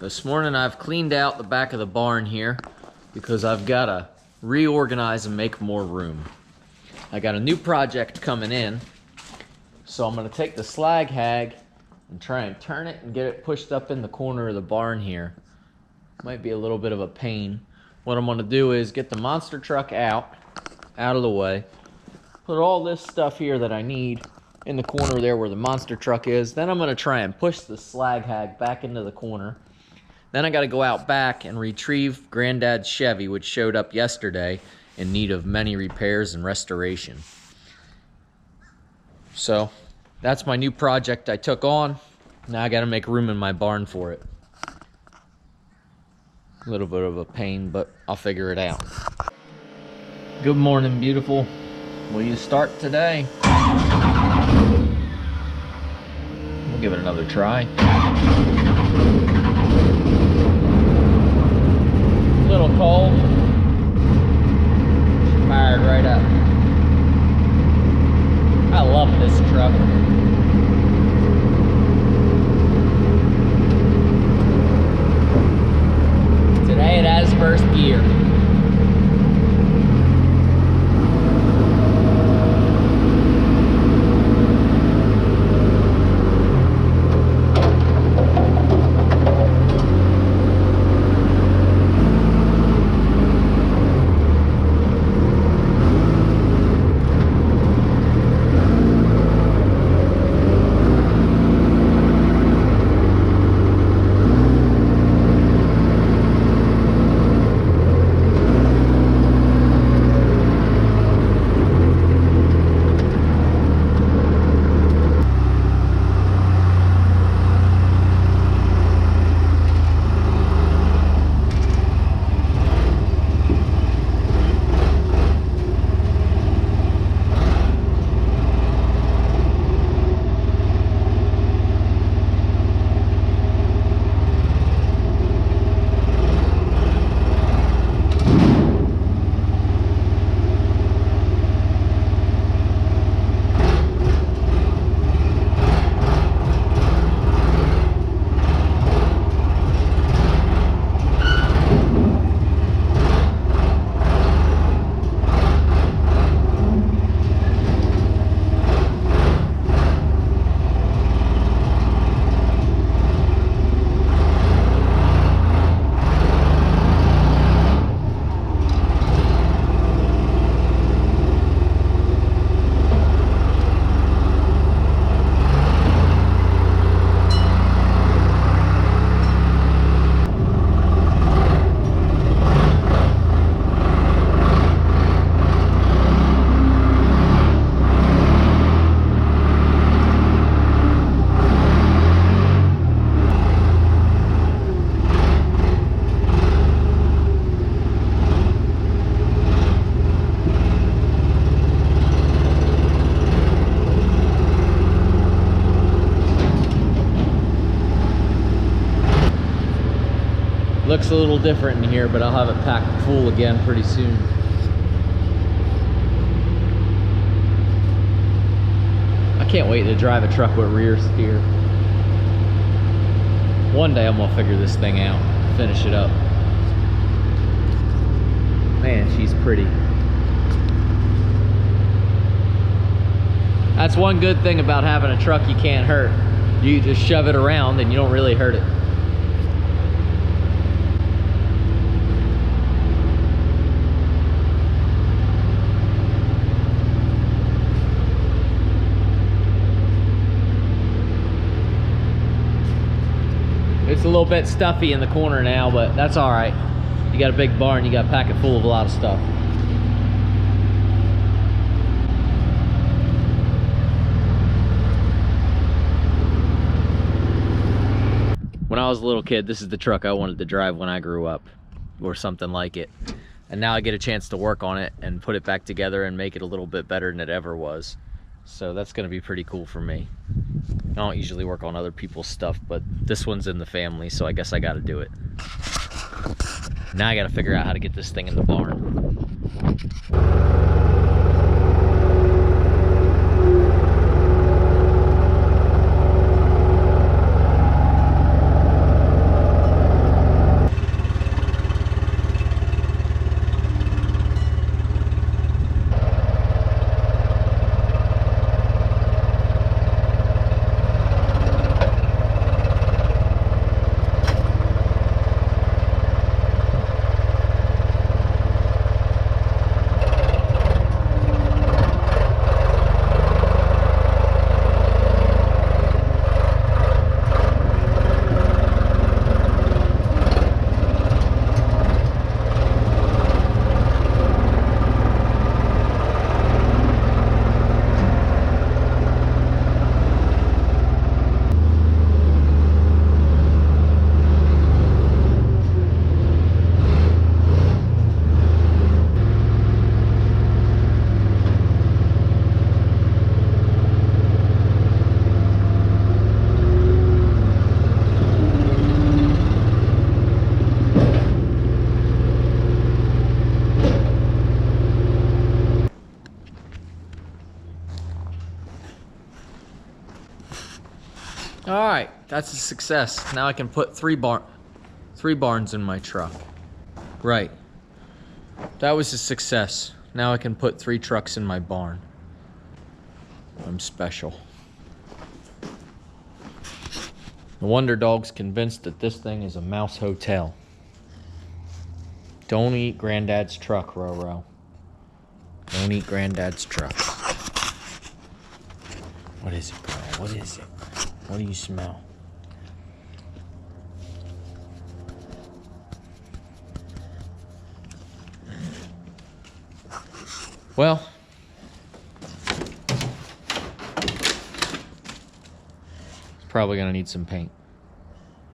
This morning I've cleaned out the back of the barn here because I've got to reorganize and make more room. I got a new project coming in, so I'm going to take the slag hag and try and turn it and get it pushed up in the corner of the barn here. Might be a little bit of a pain. What I'm going to do is get the monster truck out of the way, put all this stuff here that I need in the corner there where the monster truck is. Then I'm going to try and push the slag hag back into the corner. Then I got to go out back and retrieve Granddad's Chevy, which showed up yesterday in need of many repairs and restoration. So that's my new project I took on. Now I got to make room in my barn for it. A little bit of a pain, but I'll figure it out. Good morning, beautiful. Will you start today? We'll give it another try. A little cold. Fired right up. I love this truck. Today it has first gear. Looks a little different in here, but I'll have it packed full again pretty soon. I can't wait to drive a truck with rear steer. One day I'm gonna figure this thing out, finish it up. Man, she's pretty. That's one good thing about having a truck you can't hurt. You just shove it around and you don't really hurt it. It's a little bit stuffy in the corner now, but that's all right. You got a big barn, you got to pack it full of a lot of stuff. When I was a little kid, this is the truck I wanted to drive when I grew up, or something like it. And now I get a chance to work on it and put it back together and make it a little bit better than it ever was. So that's going to be pretty cool for me. I don't usually work on other people's stuff, but this one's in the family, so I guess I got to do it. Now I got to figure out how to get this thing in the barn. That's a success. Now I can put three barns in my truck. Right. That was a success. Now I can put 3 trucks in my barn. I'm special. The Wonder Dog's convinced that this thing is a mouse hotel. Don't eat Granddad's truck, Roro. Don't eat Granddad's truck. What is it, girl? What is it? What do you smell? Well, it's probably gonna need some paint.